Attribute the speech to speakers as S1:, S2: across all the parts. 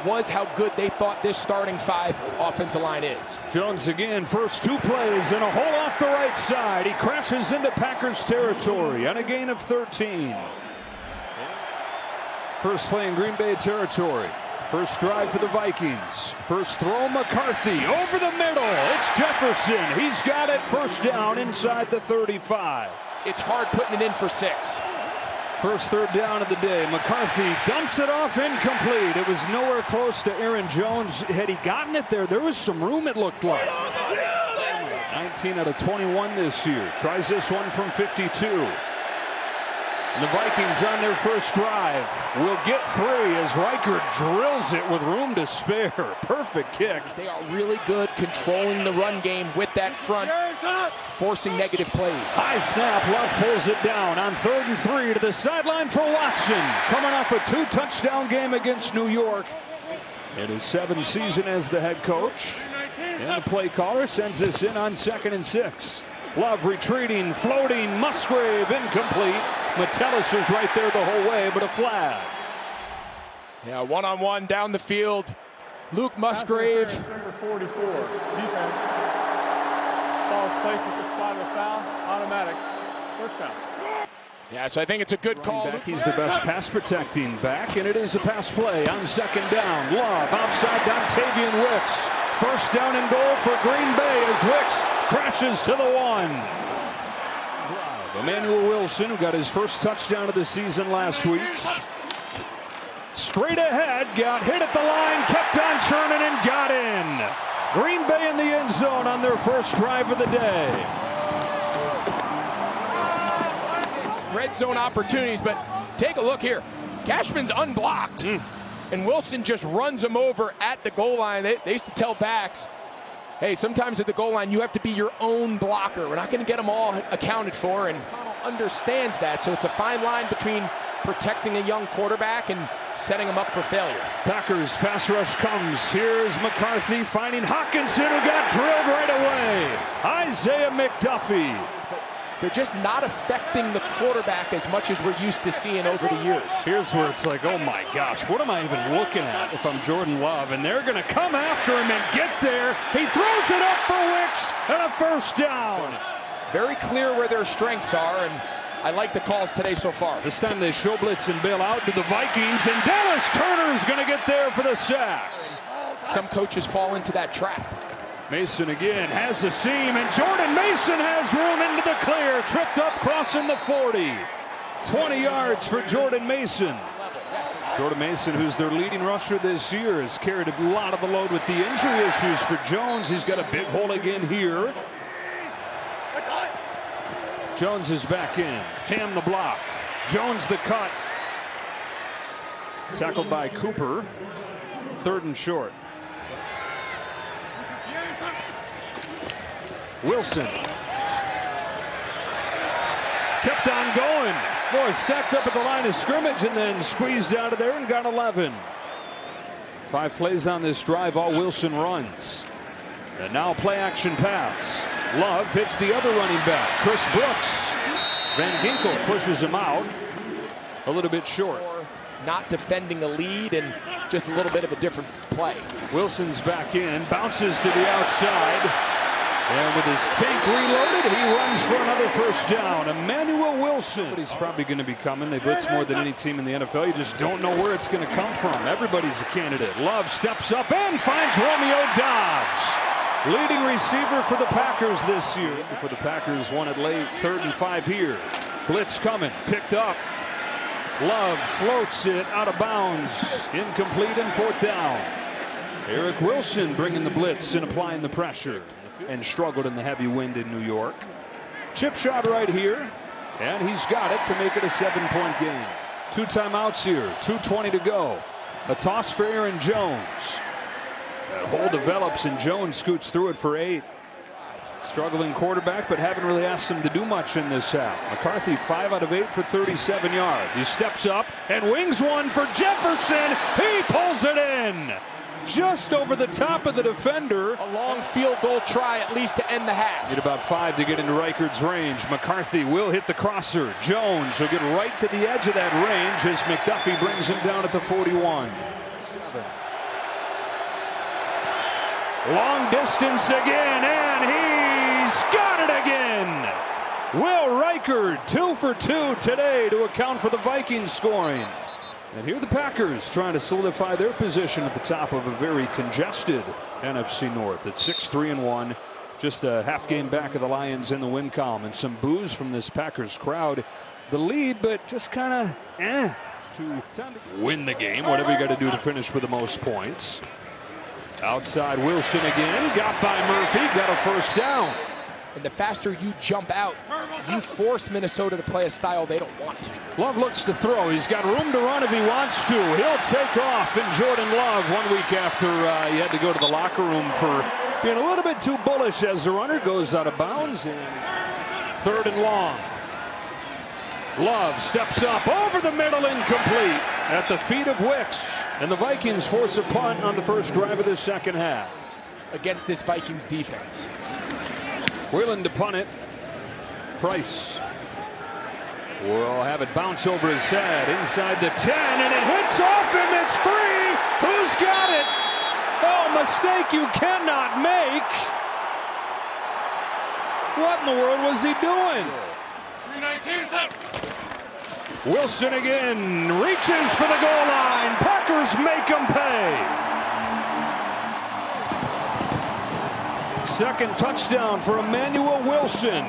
S1: was how good they thought this starting 5 offensive line is.
S2: Jones again, first 2 plays and a hole off the right side. He crashes into Packers territory on a gain of 13. First play in Green Bay territory. First drive for the Vikings. First throw, McCarthy over the middle. It's Jefferson. He's got it. First down inside the 35.
S1: It's hard putting it in for 6.
S2: First third down of the day. McCarthy dumps it off, incomplete. It was nowhere close to Aaron Jones. Had he gotten it there was some room, it looked like. 19 out of 21 this year. Tries this one from 52. And the Vikings on their first drive will get 3 as Riker drills it with room to spare. Perfect kick.
S1: They are really good controlling the run game with that front, forcing negative plays.
S2: High snap, Love pulls it down on 3rd and 3 to the sideline for Watson. Coming off a 2-touchdown game against New York. In his 7th season as the head coach. And the play caller sends this in on 2nd and 6. Love retreating, floating, Musgrave incomplete. Metellus was right there the whole way, but a flag.
S1: Yeah, one-on-one down the field. Luke Musgrave.
S3: Number 44, defense. Ball is placed at the spot of the foul, automatic. First down.
S1: Yeah, so I think it's a good call.
S2: He's the best pass protecting back, and it is a pass play on 2nd down. Love outside Dontavian Wicks. First down and goal for Green Bay as Wicks crashes to the 1. Emmanuel Wilson, who got his first touchdown of the season last week. Straight ahead, got hit at the line, kept on churning and got in. Green Bay in the end zone on their first drive of the day.
S1: 6 red zone opportunities, but take a look here. Cashman's unblocked, and Wilson just runs him over at the goal line. They used to tell backs, hey, sometimes at the goal line, you have to be your own blocker. We're not going to get them all accounted for, and Connell understands that. So it's a fine line between protecting a young quarterback and setting him up for failure.
S2: Packers pass rush comes. Here's McCarthy finding Hawkinson, who got drilled right away. Isaiah McDuffie.
S1: But they're just not affecting the quarterback as much as we're used to seeing over the years.
S2: Here's where it's like, oh my gosh, what am I even looking at if I'm Jordan Love? And they're going to come after him and get there. He throws it up for Wicks and a first down.
S1: So, very clear where their strengths are, and I like the calls today so far.
S2: This time they show blitz and bail out to the Vikings, and Dallas Turner's going to get there for the sack.
S1: Some coaches fall into that trap.
S2: Mason again has the seam, and Jordan Mason has room into the clear. Tripped up, crossing the 40. 20 yards for Jordan Mason. Jordan Mason, who's their leading rusher this year, has carried a lot of the load with the injury issues for Jones. He's got a big hole again here. Jones is back in. Ham the block. Jones the cut. Tackled by Cooper. 3rd and short. Wilson kept on going. Boy, stacked up at the line of scrimmage and then squeezed out of there and got 11. 5 plays on this drive, all Wilson runs. And now play action pass. Love hits the other running back, Chris Brooks. Van Ginkel pushes him out. A little bit short.
S1: Not defending a lead and just a little bit of a different play.
S2: Wilson's back in, bounces to the outside. And with his tank reloaded, he runs for another first down. Emmanuel Wilson. But he's probably going to be coming. They blitz more than any team in the NFL. You just don't know where it's going to come from. Everybody's a candidate. Love steps up and finds Romeo Doubs. Leading receiver for the Packers this year. For the Packers, won it late, 3rd and 5 here. Blitz coming, picked up. Love floats it out of bounds. Incomplete and 4th down. Eric Wilson bringing the blitz and applying the pressure. And struggled in the heavy wind in New York. Chip shot right here. And he's got it to make it a 7-point game. 2 timeouts here. 2:20 to go. A toss for Aaron Jones. That hole develops and Jones scoots through it for 8. Struggling quarterback, but haven't really asked him to do much in this half. McCarthy 5 out of 8 for 37 yards. He steps up and wings one for Jefferson. He pulls it in. Just over the top of the defender.
S1: A long field goal try at least to end the half.
S2: Need about 5 to get into Reichard's range. McCarthy will hit the crosser. Jones will get right to the edge of that range as McDuffie brings him down at the 41. Long distance again, and he's got it again. Will Riker 2 for 2 today to account for the Vikings scoring. And here the Packers trying to solidify their position at the top of a very congested NFC North at 6-3-1. Just a half game back of the Lions in the win column, and some boos from this Packers crowd. The lead, but just kind of to win the game. Whatever you got to do to finish with the most points. Outside Wilson again, got by Murphy, got a first down.
S1: And the faster you jump out, you force Minnesota to play a style they don't want.
S2: Love looks to throw. He's got room to run if he wants to. He'll take off. And Jordan Love, 1 week after he had to go to the locker room for being a little bit too bullish as the runner goes out of bounds. And 3rd and long. Love steps up over the middle, incomplete at the feet of Wicks. And the Vikings force a punt on the first drive of the second half.
S1: Against this Vikings defense.
S2: Willing to punt it. Price will have it bounce over his head inside the 10, and it hits off him. It's free. Who's got it? Oh, mistake you cannot make. What in the world was he doing?
S3: 319 set.
S2: Wilson again reaches for the goal line. Packers make him pay. Second touchdown for Emmanuel Wilson.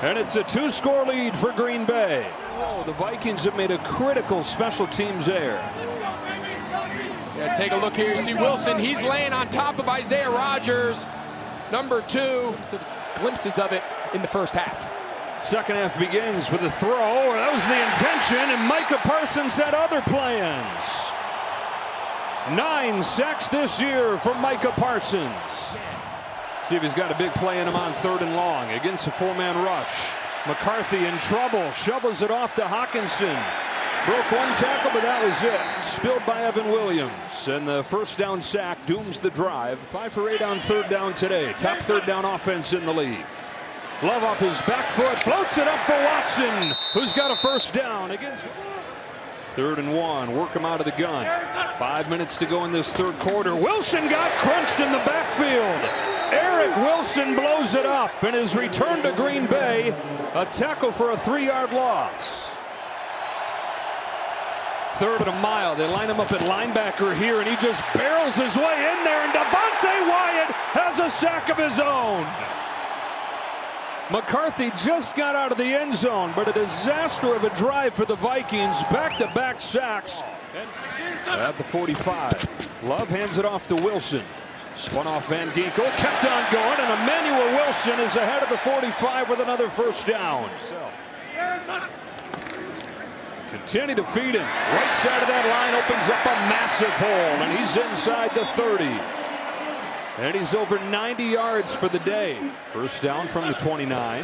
S2: And it's a 2-score lead for Green Bay. Oh, the Vikings have made a critical special teams error.
S1: Yeah, take a look here. You see Wilson. He's laying on top of Isaiah Rodgers. Number 2. Some glimpses of it in the first half.
S2: Second half begins with a throw. That was the intention, and Micah Parsons had other plans. 9 sacks this year for Micah Parsons. See if he's got a big play in him on 3rd and long against a 4-man rush. McCarthy in trouble, shovels it off to Hockenson. Broke 1 tackle, but that was it. Spilled by Evan Williams. And the first down sack dooms the drive. 5 for 8 on 3rd down today. Top 3rd down offense in the league. Love off his back foot, floats it up for Watson, who's got a first down against 3rd and 1. Work him out of the gun. 5 minutes to go in this 3rd quarter. Wilson got crunched in the backfield. Eric Wilson blows it up, and his return to Green Bay, a tackle for a 3-yard loss. 3rd and a mile. They line him up at linebacker here, and he just barrels his way in there, and Devontae Wyatt has a sack of his own. McCarthy just got out of the end zone, but a disaster of a drive for the Vikings. Back-to-back sacks. At the 45. Love hands it off to Wilson. Spun off Van Ginkel, kept on going, and Emmanuel Wilson is ahead of the 45 with another first down. Continue to feed him. Right side of that line opens up a massive hole, and he's inside the 30. And he's over 90 yards for the day. First down from the 29.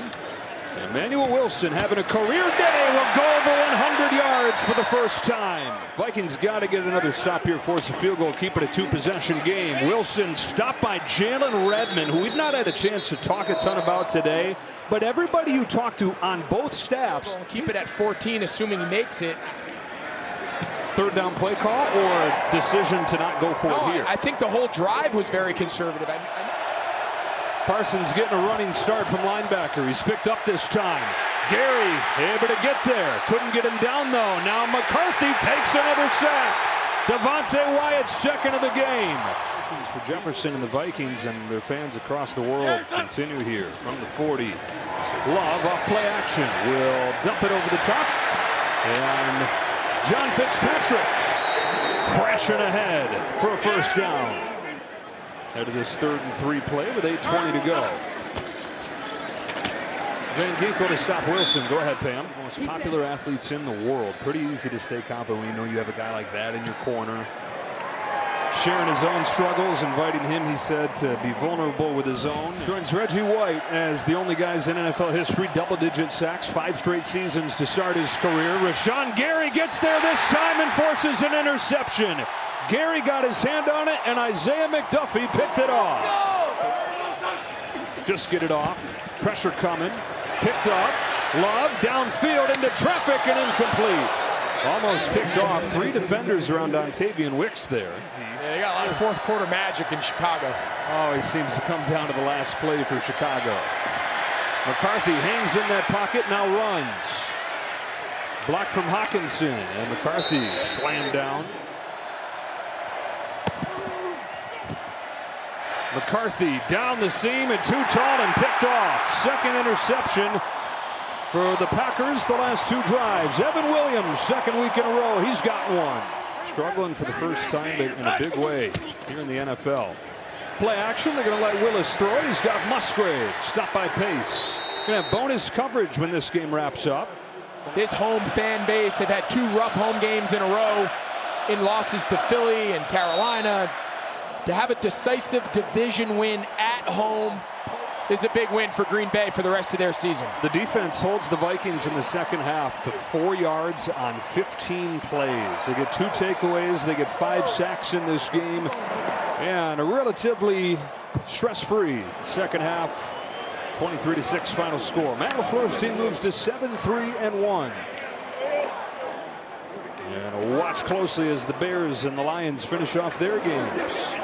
S2: Emmanuel Wilson having a career day will go over 100 yards for the first time. Vikings got to get another stop here, force a field goal, keep it a 2-possession game. Wilson stopped by Jalen Redmond, who we've not had a chance to talk a ton about today. But everybody you talk to on both staffs.
S1: Keep it at 14, assuming he makes it.
S2: 3rd down play call or decision to not go for it here?
S1: I think the whole drive was very conservative.
S2: Parsons getting a running start from linebacker. He's picked up this time. Gary able to get there. Couldn't get him down, though. Now McCarthy takes another sack. Devontae Wyatt's second of the game. For Jefferson and the Vikings and their fans across the world continue here from the 40. Love off play action. Will dump it over the top. And John Fitzpatrick crashing ahead for a first down. Out of this 3rd and 3 play with 8:20 to go. Van Ginkel to stop Wilson. Go ahead, Pam. Most popular athletes in the world. Pretty easy to stay confident when you know you have a guy like that in your corner. Sharing his own struggles, inviting him, he said, to be vulnerable with his own. Joins Reggie White as the only guys in NFL history, double-digit sacks, 5 straight seasons to start his career. Rashawn Gary gets there this time and forces an interception. Gary got his hand on it, and Isaiah McDuffie picked it off. Just get it off. Pressure coming. Picked up. Love downfield into traffic and incomplete. Almost picked off 3 defenders around Dontavian Wicks there.
S1: Yeah, they got a lot of fourth quarter magic in Chicago.
S2: Oh, he seems to come down to the last play for Chicago. McCarthy hangs in that pocket, now runs. Blocked from Hawkinson, and McCarthy slammed down. McCarthy down the seam and too tall and picked off. Second interception for the Packers the last 2 drives. Evan Williams, second week in a row, he's got one. Struggling for the first time in a big way here in the NFL. Play action, they're going to let Willis throw it. He's got Musgrave, stopped by Pace. Going to have bonus coverage when this game wraps up.
S1: This home fan base, they've had 2 rough home games in a row in losses to Philly and Carolina. To have a decisive division win at home is a big win for Green Bay for the rest of their season.
S2: The defense holds the Vikings in the second half to 4 yards on 15 plays. They get 2 takeaways. They get 5 sacks in this game. And a relatively stress-free second half. 23-6 final score. Matt LaFleur's team moves to 7-3-1. And watch closely as the Bears and the Lions finish off their games.